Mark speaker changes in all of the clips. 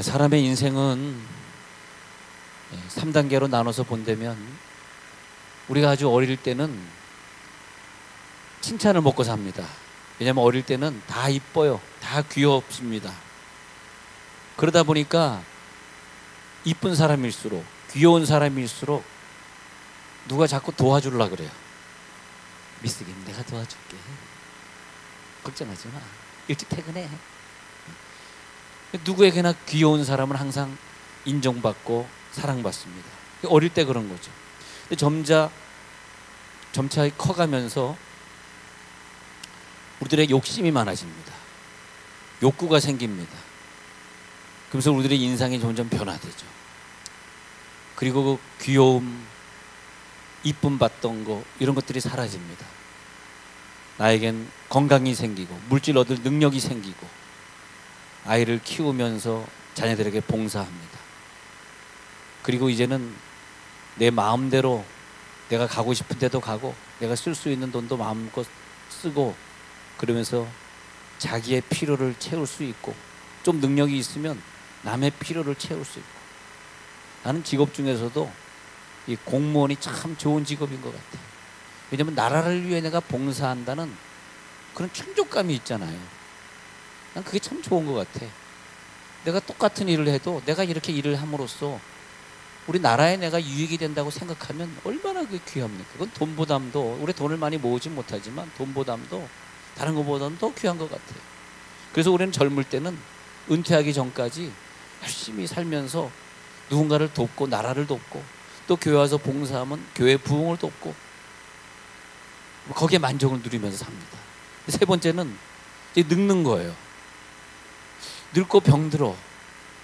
Speaker 1: 사람의 인생은 3단계로 나눠서 본다면 우리가 아주 어릴 때는 칭찬을 먹고 삽니다. 왜냐하면 어릴 때는 다 이뻐요. 다 귀엽습니다. 그러다 보니까 이쁜 사람일수록, 귀여운 사람일수록 누가 자꾸 도와주려고 그래요. 미스김 내가 도와줄게. 걱정하지 마. 일찍 퇴근해. 누구에게나 귀여운 사람은 항상 인정받고 사랑받습니다. 어릴 때 그런 거죠. 근데 점차 커가면서 우리들의 욕심이 많아집니다. 욕구가 생깁니다. 그러면서 우리들의 인상이 점점 변화되죠. 그리고 그 귀여움, 이쁨 받던 거 이런 것들이 사라집니다. 나에겐 건강이 생기고 물질 얻을 능력이 생기고 아이를 키우면서 자녀들에게 봉사합니다. 그리고 이제는 내 마음대로 내가 가고 싶은 데도 가고 내가 쓸 수 있는 돈도 마음껏 쓰고 그러면서 자기의 필요를 채울 수 있고 좀 능력이 있으면 남의 필요를 채울 수 있고. 나는 직업 중에서도 이 공무원이 참 좋은 직업인 것 같아요. 왜냐하면 나라를 위해 내가 봉사한다는 그런 충족감이 있잖아요. 난 그게 참 좋은 것 같아. 내가 똑같은 일을 해도 내가 이렇게 일을 함으로써 우리 나라에 내가 유익이 된다고 생각하면 얼마나 그게 귀합니까? 그건 돈보담도, 우리 돈을 많이 모으지 못하지만 돈보담도 다른 것보다는 더 귀한 것 같아요. 그래서 우리는 젊을 때는 은퇴하기 전까지 열심히 살면서 누군가를 돕고 나라를 돕고 또 교회 와서 봉사하면 교회 부흥을 돕고 거기에 만족을 누리면서 삽니다. 세 번째는 이제 늙는 거예요. 늙고 병들어.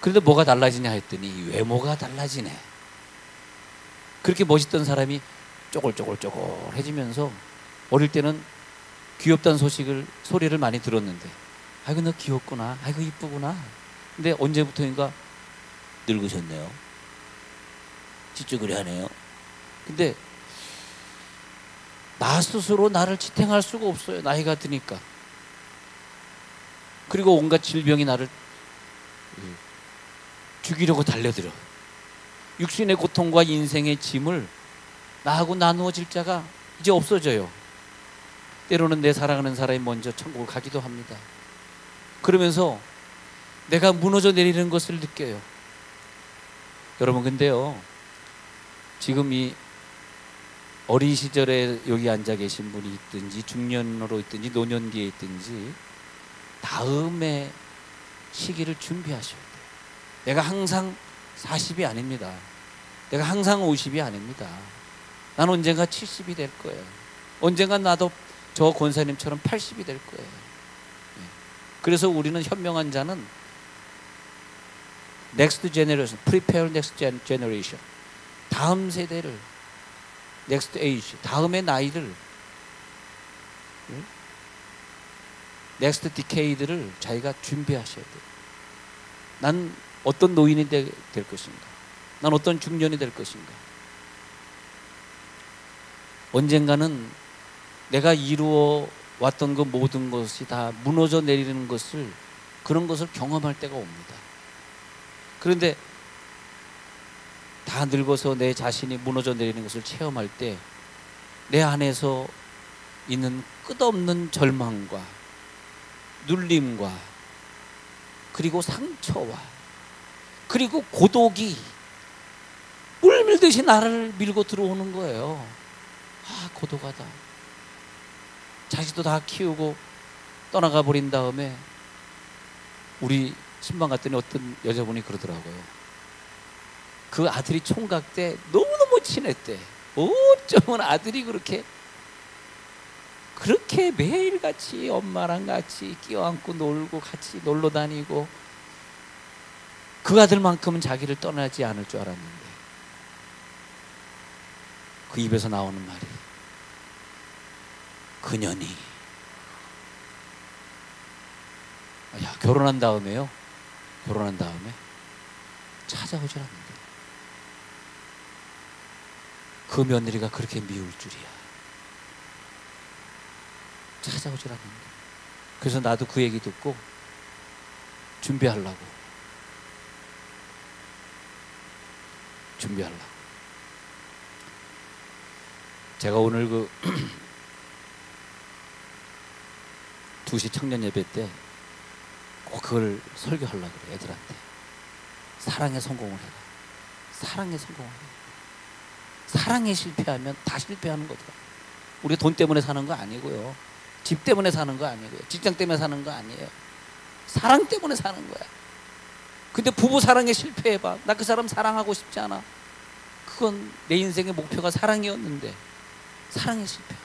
Speaker 1: 그런데 뭐가 달라지냐 했더니 외모가 달라지네. 그렇게 멋있던 사람이 쪼글쪼글쪼글해지면서 어릴 때는 귀엽다는 소리를 많이 들었는데 아이고 너 귀엽구나, 아이고 이쁘구나. 근데 언제부터인가 늙으셨네요. 찌쭈그리 하네요. 근데 나 스스로 나를 지탱할 수가 없어요. 나이가 드니까. 그리고 온갖 질병이 나를 죽이려고 달려들어. 육신의 고통과 인생의 짐을 나하고 나누어질 자가 이제 없어져요. 때로는 내 사랑하는 사람이 먼저 천국을 가기도 합니다. 그러면서 내가 무너져 내리는 것을 느껴요. 여러분 근데요, 지금 이 어린 시절에 여기 앉아 계신 분이 있든지 중년으로 있든지 노년기에 있든지 다음의 시기를 준비하셔야 돼요. 내가 항상 40이 아닙니다. 내가 항상 50이 아닙니다. 난 언젠가 70이 될 거예요. 언젠가 나도 저 권사님처럼 80이 될 거예요. 그래서 우리는 현명한 자는 next generation, prepare next generation, 다음 세대를, next age, 다음의 나이를, next decade를 자기가 준비하셔야 돼요. 난 어떤 노인이 될 것인가? 난 어떤 중년이 될 것인가? 언젠가는 내가 이루어 왔던 그 모든 것이 다 무너져 내리는 것을, 그런 것을 경험할 때가 옵니다. 그런데 다 늙어서 내 자신이 무너져 내리는 것을 체험할 때 내 안에서 있는 끝없는 절망과 눌림과 그리고 상처와 그리고 고독이 물밀듯이 나를 밀고 들어오는 거예요. 아, 고독하다. 자식도 다 키우고 떠나가 버린 다음에 우리 신방 갔더니 어떤 여자분이 그러더라고요. 그 아들이 총각 때 너무너무 친했대. 어쩌면 아들이 그렇게 매일같이 엄마랑 같이 끼어안고 놀고 같이 놀러 다니고 그 아들만큼은 자기를 떠나지 않을 줄 알았는데 그 입에서 나오는 말이 그년이 결혼한 다음에 찾아오질 않는다. 그 며느리가 그렇게 미울 줄이야. 찾아오질 않는다. 그래서 나도 그 얘기 듣고 준비하려고 준비하려고. 제가 오늘 그 2시 청년 예배 때 꼭 그걸 설교하려고 그래. 애들한테 사랑에 성공을 해라. 사랑에 성공을 해라. 사랑에 실패하면 다 실패하는 거더라. 우리가 돈 때문에 사는 거 아니고요, 집 때문에 사는 거 아니고요, 직장 때문에 사는 거 아니에요. 사랑 때문에 사는 거야. 근데 부부 사랑에 실패해봐. 나 그 사람 사랑하고 싶지 않아. 그건 내 인생의 목표가 사랑이었는데 사랑에 실패.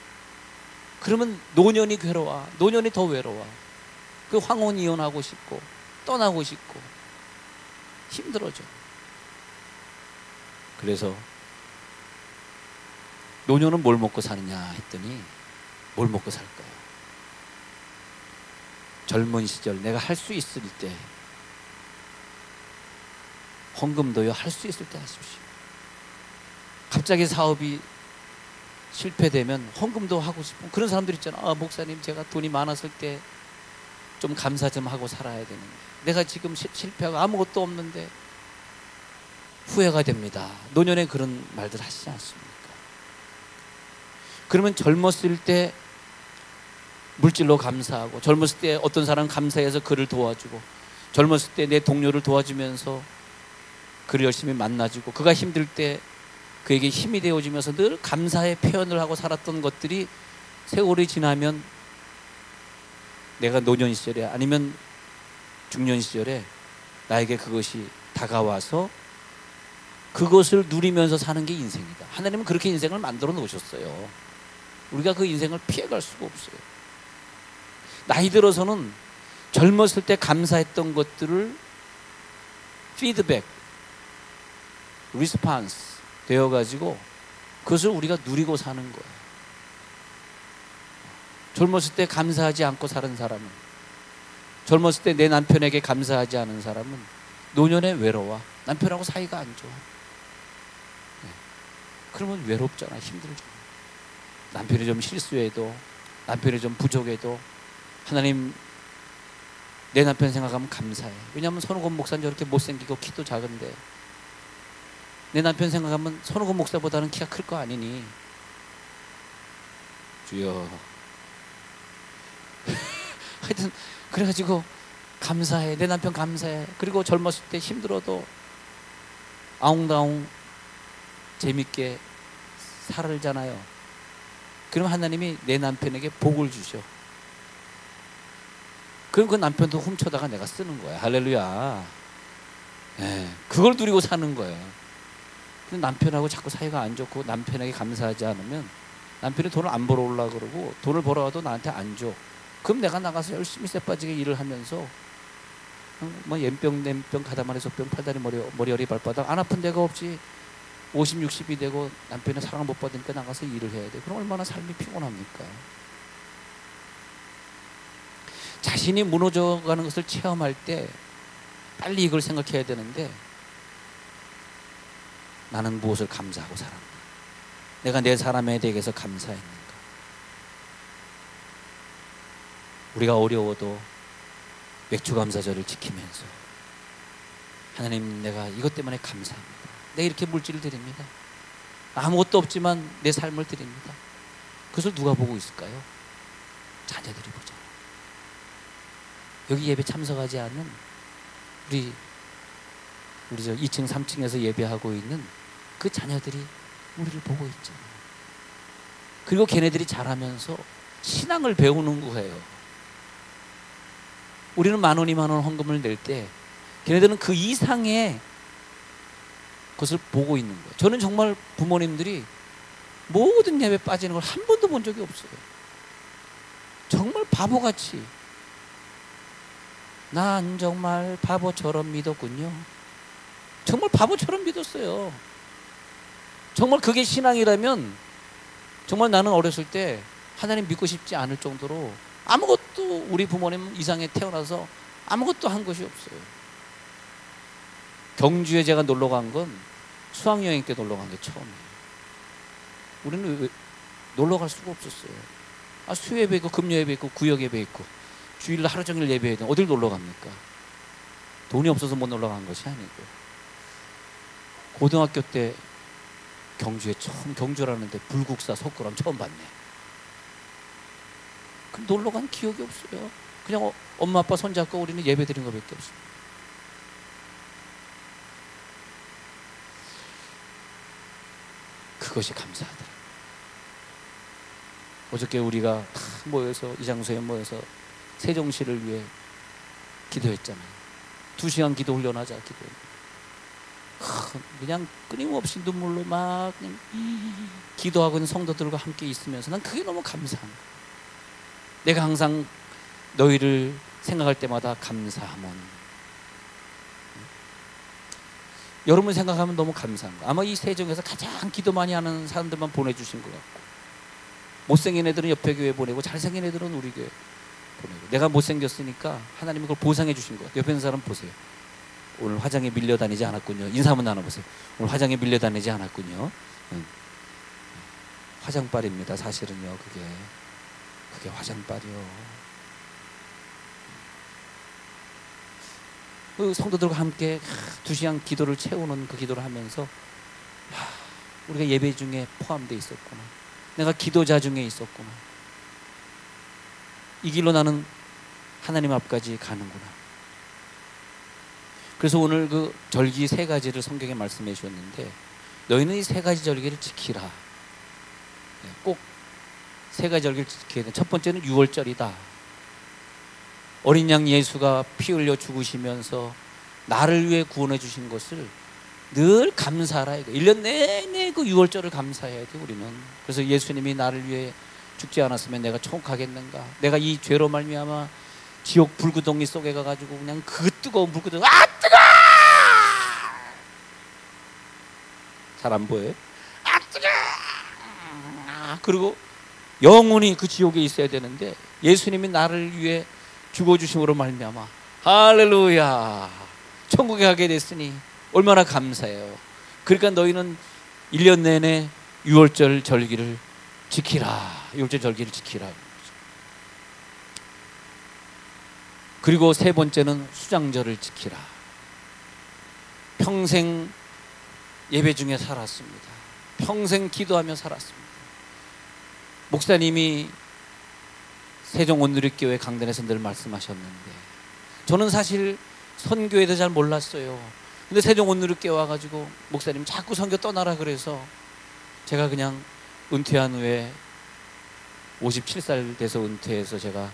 Speaker 1: 그러면 노년이 괴로워. 노년이 더 외로워. 그 황혼 이혼하고 싶고 떠나고 싶고 힘들어져. 그래서 노년은 뭘 먹고 사느냐 했더니 뭘 먹고 살까요? 젊은 시절 내가 할 수 있을 때, 헌금도요 할 수 있을 때 하십시오. 갑자기 사업이 실패되면 헌금도 하고 싶은 그런 사람들 있잖아. 아, 목사님 제가 돈이 많았을 때 좀 감사 좀 하고 살아야 되는데 내가 지금 실패하고 아무것도 없는데 후회가 됩니다. 노년에 그런 말들 하시지 않습니까? 그러면 젊었을 때 물질로 감사하고, 젊었을 때 어떤 사람 감사해서 그를 도와주고, 젊었을 때 내 동료를 도와주면서 그를 열심히 만나주고, 그가 힘들 때 그에게 힘이 되어주면서 늘 감사의 표현을 하고 살았던 것들이 세월이 지나면 내가 노년 시절에 아니면 중년 시절에 나에게 그것이 다가와서 그것을 누리면서 사는 게 인생이다. 하나님은 그렇게 인생을 만들어 놓으셨어요. 우리가 그 인생을 피해갈 수가 없어요. 나이 들어서는 젊었을 때 감사했던 것들을 피드백, 리스폰스 되어가지고 그것을 우리가 누리고 사는 거예요. 젊었을 때 감사하지 않고 사는 사람은, 젊었을 때 내 남편에게 감사하지 않은 사람은 노년에 외로워. 남편하고 사이가 안 좋아. 그러면 외롭잖아. 힘들죠. 남편이 좀 실수해도, 남편이 좀 부족해도 하나님 내 남편 생각하면 감사해. 왜냐하면 손오건 목사는 저렇게 못생기고 키도 작은데 내 남편 생각하면 손오건 목사보다는 키가 클 거 아니니. 주여. 하여튼 그래가지고 감사해. 내 남편 감사해. 그리고 젊었을 때 힘들어도 아웅다웅 재밌게 살잖아요. 그럼 하나님이 내 남편에게 복을 주셔. 그럼 그 남편도 훔쳐다가 내가 쓰는 거야. 할렐루야. 그걸 누리고 사는 거예요. 근데 남편하고 자꾸 사이가 안 좋고 남편에게 감사하지 않으면 남편이 돈을 안 벌어오려고 그러고 돈을 벌어와도 나한테 안 줘. 그럼 내가 나가서 열심히 쎄빠지게 일을 하면서 뭐 옌병 냄병 가다마리 속병 팔다리 머리허리 발바닥 안 아픈 데가 없지. 50, 60이 되고 남편의 사랑을 못 받으니까 나가서 일을 해야 돼. 그럼 얼마나 삶이 피곤합니까? 자신이 무너져가는 것을 체험할 때 빨리 이걸 생각해야 되는데, 나는 무엇을 감사하고 살았나? 내가 내 사람에 대해서 감사했는가? 우리가 어려워도 맥주감사절을 지키면서 하나님, 내가 이것 때문에 감사합니다. 내가 이렇게 물질을 드립니다. 아무것도 없지만 내 삶을 드립니다. 그것을 누가 보고 있을까요? 자녀들이 보죠. 여기 예배 참석하지 않는 우리 저 2층 3층에서 예배하고 있는 그 자녀들이 우리를 보고 있잖아요. 그리고 걔네들이 자라면서 신앙을 배우는 거예요. 우리는 10,000원, 20,000원 헌금을 낼 때 걔네들은 그 이상의 것을 보고 있는 거예요. 저는 정말 부모님들이 모든 예배 빠지는 걸 한 번도 본 적이 없어요. 정말 바보같이, 난 정말 바보처럼 믿었군요. 정말 바보처럼 믿었어요. 정말 그게 신앙이라면 정말 나는 어렸을 때 하나님 믿고 싶지 않을 정도로 아무것도, 우리 부모님 이상에 태어나서 아무것도 한 것이 없어요. 경주에 제가 놀러 간 건 수학여행 때 놀러 간 게 처음이에요. 우리는 놀러 갈 수가 없었어요. 수예배 있고 금요예배 있고 구역예배 있고 주일날 하루 종일 예배해야 돼. 어딜 놀러 갑니까? 돈이 없어서 못 놀러 간 것이 아니고. 고등학교 때 경주에 처음 경주라는데 불국사 석굴암 처음 봤네. 그 놀러 간 기억이 없어요. 그냥 엄마 아빠 손잡고 우리는 예배 드린 거밖에 없어요. 그것이 감사하더라. 어저께 우리가 다 모여서 이 장소에 모여서 세종시를 위해 기도했잖아요. 2시간 기도 훈련하자 기도. 그냥 끊임없이 눈물로 막 그냥 기도하고 있는 성도들과 함께 있으면서 난 그게 너무 감사한 거야. 내가 항상 너희를 생각할 때마다 감사함은, 여러분 생각하면 너무 감사한 거야. 아마 이 세종에서 가장 기도 많이 하는 사람들만 보내주신 것 같고, 못생긴 애들은 옆에 교회 보내고 잘생긴 애들은 우리 교회 보내고, 내가 못생겼으니까 하나님이 그걸 보상해 주신 것 같아요. 옆에 있는 사람 보세요. 오늘 화장에 밀려다니지 않았군요. 인사 한번 나눠보세요. 오늘 화장에 밀려다니지 않았군요. 화장빨입니다. 사실은요. 그게 화장빨이요. 그 성도들과 함께 2시간 기도를 채우는 그 기도를 하면서 우리가 예배 중에 포함되어 있었구나. 내가 기도자 중에 있었구나. 이 길로 나는 하나님 앞까지 가는구나. 그래서 오늘 그 절기 3가지를 성경에 말씀해 주셨는데, 너희는 이 3가지 절기를 지키라. 꼭 3가지 절기를 지켜야 돼. 첫 번째는 유월절이다. 어린 양 예수가 피 흘려 죽으시면서 나를 위해 구원해 주신 것을 늘 감사하라. 1년 내내 그 유월절을 감사해야 돼 우리는. 그래서 예수님이 나를 위해 죽지 않았으면 내가 천국 가겠는가. 내가 이 죄로 말미암아 지옥 불구덩이 속에 가가지고 그냥 그 뜨거운 불구덩이, 뜨거! 잘 안 보여요? 뜨거! 그리고 영원히 그 지옥에 있어야 되는데 예수님이 나를 위해 죽어주심으로 말미암아 할렐루야 천국에 가게 됐으니 얼마나 감사해요. 그러니까 너희는 1년 내내 유월절 절기를 지키라. 유월절 절기를 지키라. 그리고 3번째는 수장절을 지키라. 평생 예배 중에 살았습니다. 평생 기도하며 살았습니다. 목사님이 세종온누리교회 강단에서 늘 말씀하셨는데, 저는 사실 선교에 대해 잘 몰랐어요. 근데 세종온누리교회 와가지고 목사님 자꾸 선교 떠나라 그래서 제가 그냥 은퇴한 후에 57살 돼서 은퇴해서 제가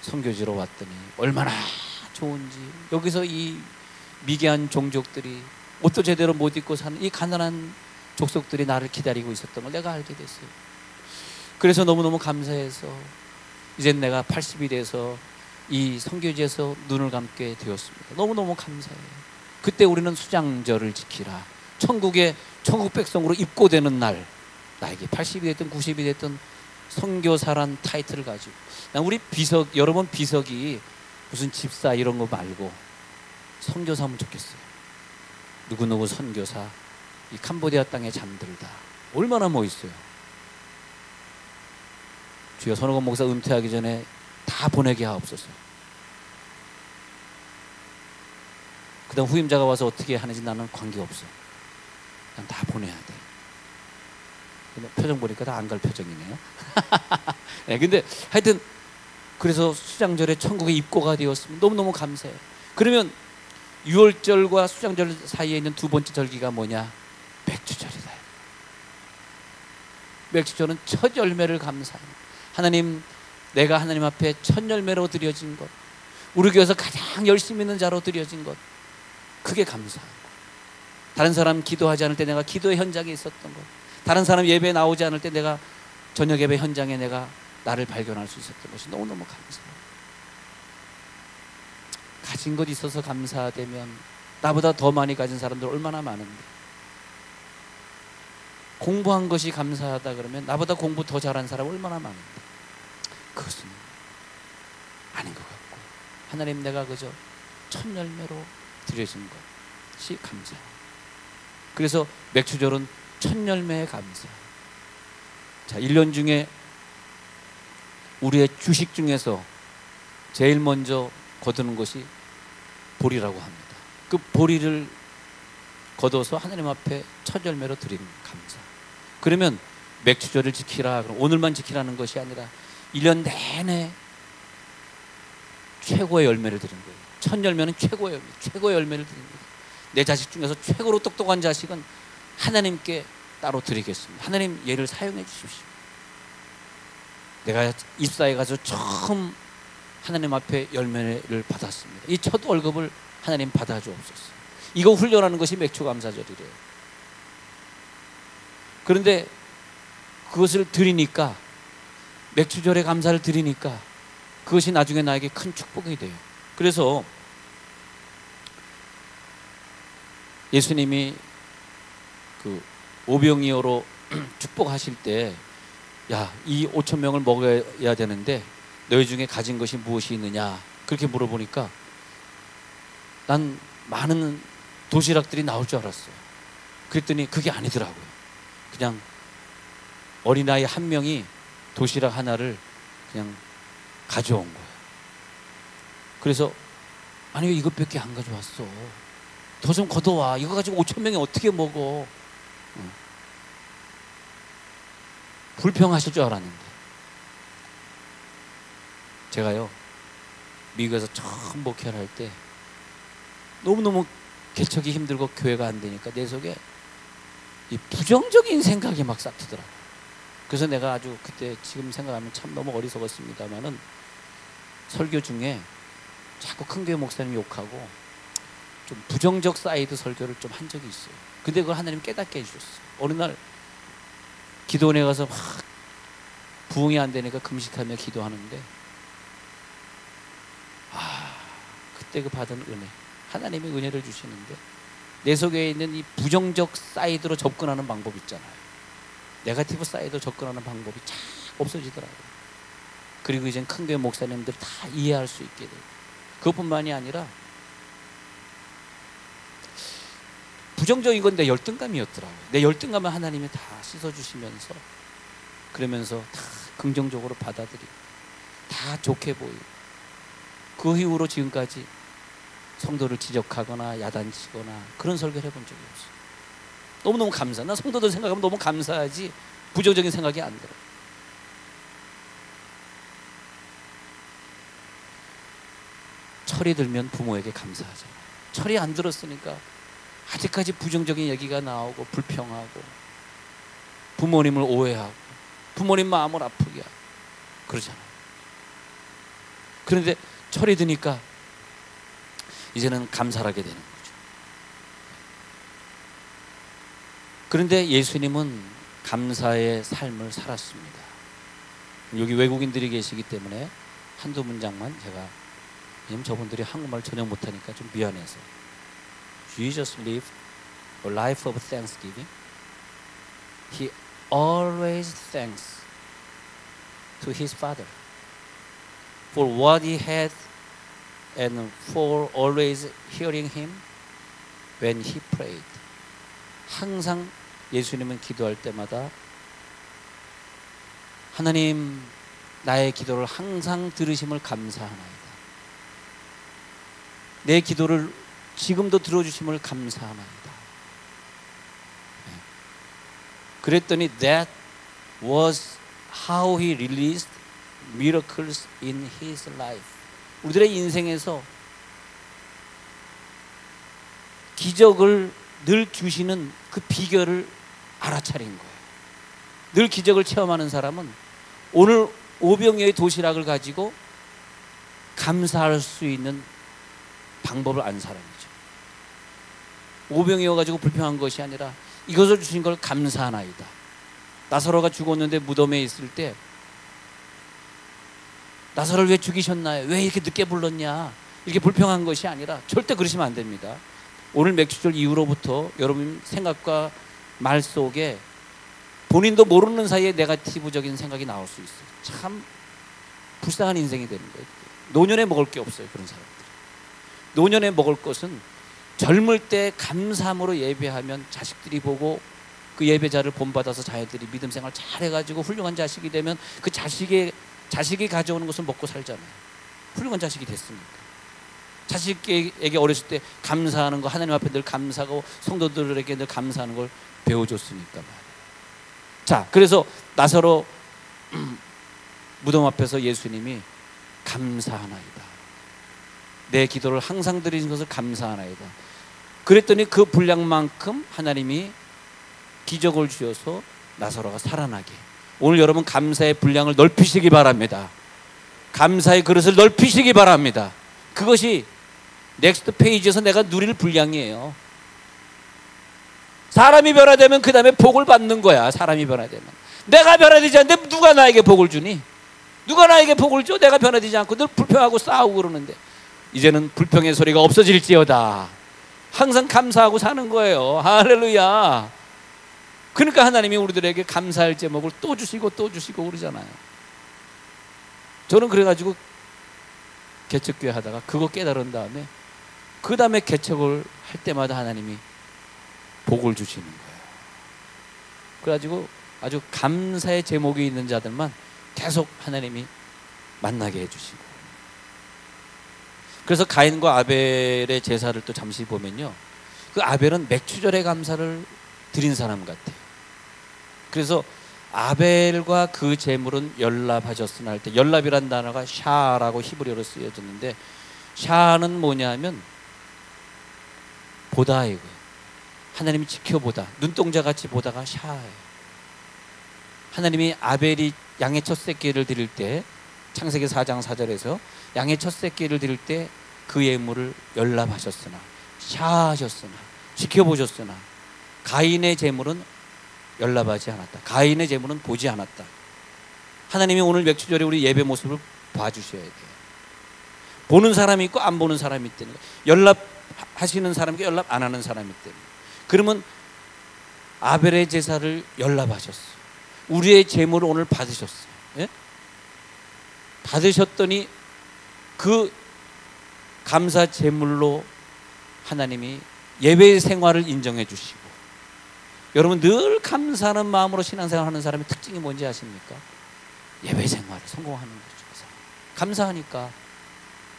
Speaker 1: 선교지로 왔더니 얼마나 좋은지, 여기서 이 미개한 종족들이 옷도 제대로 못 입고 사는 이 가난한 족속들이 나를 기다리고 있었던 걸 내가 알게 됐어요. 그래서 너무너무 감사해서 이젠 내가 80이 돼서 이 선교지에서 눈을 감게 되었습니다. 너무너무 감사해요. 그때 우리는 수장절을 지키라. 천국의 천국 백성으로 입고되는 날, 나에게 80이 됐든 90이 됐든 선교사란 타이틀을 가지고, 난 우리 비석, 여러분 비석이 무슨 집사 이런 거 말고 선교사면 좋겠어요. 누구누구 선교사, 이 캄보디아 땅에 잠들다. 얼마나 멋있어요. 주여 손오건 목사 은퇴하기 전에 다 보내게 하옵소서. 그 다음 후임자가 와서 어떻게 하는지 나는 관계없어. 그냥 다 보내야 돼. 표정 보니까 다 안 갈 표정이네요. 네, 근데 하여튼 그래서 수장절에 천국에 입고가 되었으면 너무너무 감사해요. 그러면 6월절과 수장절 사이에 있는 2번째 절기가 뭐냐? 맥주절이다. 맥주절은 첫 열매를 감사해요. 하나님, 내가 하나님 앞에 첫 열매로 드려진 것, 우리 교회에서 가장 열심히 있는 자로 드려진 것, 그게 감사하고, 다른 사람 기도하지 않을 때 내가 기도의 현장에 있었던 것, 다른 사람 예배에 나오지 않을 때 내가 저녁 예배 현장에 내가 나를 발견할 수 있었던 것이 너무너무 감사해요. 가진 것 있어서 감사되면 나보다 더 많이 가진 사람들 얼마나 많은데, 공부한 것이 감사하다 그러면 나보다 공부 더 잘한 사람 얼마나 많은데, 그것은 아닌 것 같고, 하나님 내가 그저 첫 열매로 드려진 것이 감사해요. 그래서 맥주절은 첫 열매의 감사. 자, 1년 중에 우리의 주식 중에서 제일 먼저 거두는 것이 보리라고 합니다. 그 보리를 거둬서 하나님 앞에 첫 열매로 드리는 감사. 그러면 맥주절을 지키라, 그럼 오늘만 지키라는 것이 아니라 1년 내내 최고의 열매를 드리는 거예요. 첫 열매는 최고의 열매, 최고의 열매를 드리는 거예요. 내 자식 중에서 최고로 똑똑한 자식은 하나님께 따로 드리겠습니다. 하나님 얘를 사용해 주십시오. 내가 입사에 가서 처음 하나님 앞에 열매를 받았습니다. 이 첫 월급을 하나님 받아주옵소서. 이거 훈련하는 것이 맥주감사절이래요. 그런데 그것을 드리니까, 맥주절에 감사를 드리니까 그것이 나중에 나에게 큰 축복이 돼요. 그래서 예수님이 그 오병이어로 축복하실 때, 야, 이 5천 명을 먹여야 되는데 너희 중에 가진 것이 무엇이 있느냐, 그렇게 물어보니까 난 많은 도시락들이 나올 줄 알았어요. 그랬더니 그게 아니더라고요. 그냥 어린아이 한 명이 도시락 하나를 그냥 가져온 거예요. 그래서 아니 왜 이것밖에 안 가져왔어? 더 좀 걷어와. 이거 가지고 5천 명이 어떻게 먹어? 불평하실 줄 알았는데, 제가요 미국에서 처음 목회를 할 때 너무너무 개척이 힘들고 교회가 안 되니까 내 속에 이 부정적인 생각이 막 싹트더라고요. 그래서 내가 아주 그때 지금 생각하면 참 너무 어리석었습니다만은 설교 중에 자꾸 큰 교회 목사님 욕하고 좀 부정적 사이드 설교를 좀 한 적이 있어요. 근데 그걸 하나님 깨닫게 해주셨어요. 어느 날 기도원에 가서 막 부흥이 안 되니까 금식하며 기도하는데, 그때 그 받은 은혜, 하나님의 은혜를 주시는데 내 속에 있는 이 부정적 사이드로 접근하는 방법 있잖아요. 네거티브 사이드로 접근하는 방법이 참 없어지더라고요. 그리고 이젠 큰 교회 목사님들 다 이해할 수 있게 돼요. 그것뿐만이 아니라 부정적인 건 내 열등감이었더라고요. 내 열등감을 하나님이 다 씻어주시면서, 그러면서 다 긍정적으로 받아들이고 다 좋게 보이고, 그 이후로 지금까지 성도를 지적하거나 야단치거나 그런 설교를 해본 적이 없어요. 너무너무 감사. 난 성도들 생각하면 너무 감사하지 부정적인 생각이 안 들어요. 철이 들면 부모에게 감사하잖아요. 철이 안 들었으니까 아직까지 부정적인 얘기가 나오고 불평하고 부모님을 오해하고 부모님 마음을 아프게 하고 그러잖아요. 그런데 철이 드니까 이제는 감사를 하게 되는 거죠. 그런데 예수님은 감사의 삶을 살았습니다. 여기 외국인들이 계시기 때문에 한두 문장만 제가, 왜냐면 저분들이 한국말 전혀 못하니까 좀 미안해서. Jesus lived a life of thanksgiving. He always thanks to his Father for what he had and for always hearing him when he prayed. 항상 예수님은 기도할 때마다 하나님 나의 기도를 항상 들으심을 감사하나이다. 내 기도를 지금도 들어주심을 감사하나이다. 그랬더니 that was how he released miracles in his life. 우리들의 인생에서 기적을 늘 주시는 그 비결을 알아차린 거예요. 늘 기적을 체험하는 사람은 오늘 오병이어의 도시락을 가지고 감사할 수 있는 방법을 안 사람이죠. 오병이어 가지고 불평한 것이 아니라 이것을 주신 걸 감사하나이다. 나사로가 죽었는데 무덤에 있을 때 나사로를 왜 죽이셨나요? 왜 이렇게 늦게 불렀냐? 이렇게 불평한 것이 아니라 절대 그러시면 안 됩니다. 오늘 맥주절 이후로부터 여러분 생각과 말 속에 본인도 모르는 사이에 네거티브적인 생각이 나올 수 있어요. 참 불쌍한 인생이 되는 거예요. 노년에 먹을 게 없어요. 그런 사람들. 노년에 먹을 것은 젊을 때 감사함으로 예배하면 자식들이 보고 그 예배자를 본받아서 자녀들이 믿음 생활 잘해가지고 훌륭한 자식이 되면 그 자식이 가져오는 것을 먹고 살잖아요. 훌륭한 자식이 됐으니까. 자식에게 어렸을 때 감사하는 거, 하나님 앞에 늘 감사하고 성도들에게 늘 감사하는 걸 배워줬으니까 말이에요. 자, 그래서 나사로 무덤 앞에서 예수님이 감사하나이다, 내 기도를 항상 드리신 것을 감사하나이다 그랬더니 그 분량만큼 하나님이 기적을 주셔서 나사로가 살아나게. 오늘 여러분 감사의 분량을 넓히시기 바랍니다. 감사의 그릇을 넓히시기 바랍니다. 그것이 넥스트 페이지에서 내가 누릴 분량이에요. 사람이 변화되면 그 다음에 복을 받는 거야. 사람이 변화되면. 내가 변화되지 않는데 누가 나에게 복을 주니? 누가 나에게 복을 줘? 내가 변화되지 않고 늘 불평하고 싸우고 그러는데. 이제는 불평의 소리가 없어질지어다. 항상 감사하고 사는 거예요. 할렐루야. 그러니까 하나님이 우리들에게 감사할 제목을 또 주시고 또 주시고 그러잖아요. 저는 그래가지고 개척교회 하다가 그거 깨달은 다음에 그 다음에 개척을 할 때마다 하나님이 복을 주시는 거예요. 그래가지고 아주 감사의 제목이 있는 자들만 계속 하나님이 만나게 해주시고. 그래서 가인과 아벨의 제사를 또 잠시 보면요, 그 아벨은 맥추절의 감사를 드린 사람 같아요. 그래서 아벨과 그 제물은 연납하셨으나 할 때, 연납이란 단어가 샤라고 히브리어로 쓰여졌는데, 샤는 뭐냐면 보다 이거예요. 하나님이 지켜보다, 눈동자같이 보다가 샤예요. 하나님이 아벨이 양의 첫 새끼를 드릴 때, 창세기 4장 4절에서 양의 첫 새끼를 드릴 때 그 예물을 연납하셨으나, 샤하셨으나, 지켜보셨으나, 가인의 제물은 연납하지 않았다. 가인의 제물은 보지 않았다. 하나님이 오늘 맥추절에 우리 예배 모습을 봐주셔야 돼요. 보는 사람이 있고 안 보는 사람이 있다는 거예요. 연납하시는 사람이 있고 연납 안 하는 사람이 있다는 거예요. 그러면 아벨의 제사를 연납하셨어요. 우리의 제물을 오늘 받으셨어요. 예? 받으셨더니 그 감사 제물로 하나님이 예배 생활을 인정해 주시고. 여러분 늘 감사하는 마음으로 신앙생활 하는 사람의 특징이 뭔지 아십니까? 예배 생활을 성공하는 거죠. 감사하니까.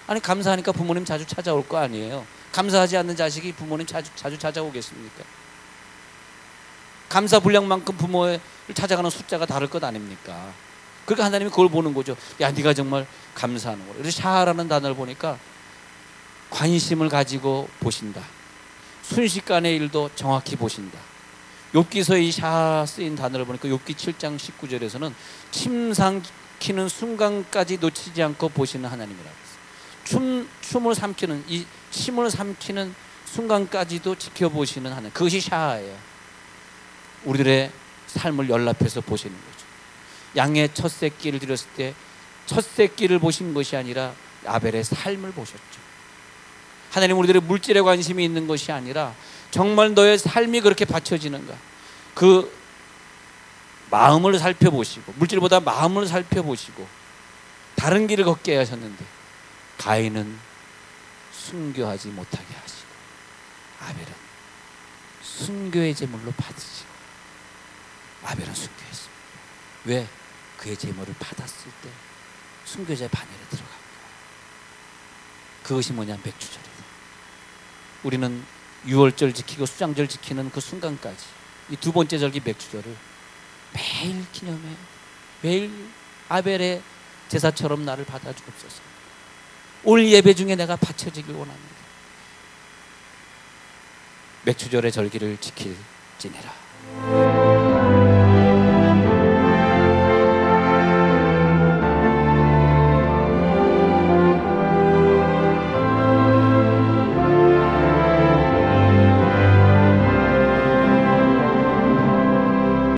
Speaker 1: 아니 감사하니까 부모님 자주 찾아올 거 아니에요. 감사하지 않는 자식이 부모님 자주 찾아오겠습니까? 감사 분량만큼 부모를 찾아가는 숫자가 다를 것 아닙니까? 그러니까 하나님이 그걸 보는 거죠. 야, 네가 정말 감사하는 거야. 그래서 샤라는 단어를 보니까 관심을 가지고 보신다. 순식간의 일도 정확히 보신다. 욥기서에 이 샤 쓰인 단어를 보니까 욥기 7장 19절에서는 침 삼키는 순간까지 놓치지 않고 보시는 하나님이라고 했어요. 춤을 삼키는, 이 침을 삼키는 순간까지도 지켜보시는 하나님, 그것이 샤예요. 우리들의 삶을 연락해서 보시는 거죠. 양의 첫 새끼를 드렸을 때 첫 새끼를 보신 것이 아니라 아벨의 삶을 보셨죠. 하나님 우리들의 물질에 관심이 있는 것이 아니라 정말 너의 삶이 그렇게 바쳐지는가, 그 마음을 살펴보시고, 물질보다 마음을 살펴보시고 다른 길을 걷게 하셨는데, 가인은 순교하지 못하게 하시고 아벨은 순교의 제물로 받으시고. 아벨은 순교했습니다. 왜? 그의 제물을 받았을 때 순교자의 반열에 들어간 거예요. 그것이 뭐냐? 맥추절이다. 우리는 유월절 지키고 수장절 지키는 그 순간까지, 이 두 번째 절기 맥추절을 매일 기념해요. 매일 아벨의 제사처럼 나를 받아주옵소서. 오늘 예배 중에 내가 바쳐지길 원합니다. 맥추절의 절기를 지킬지니라.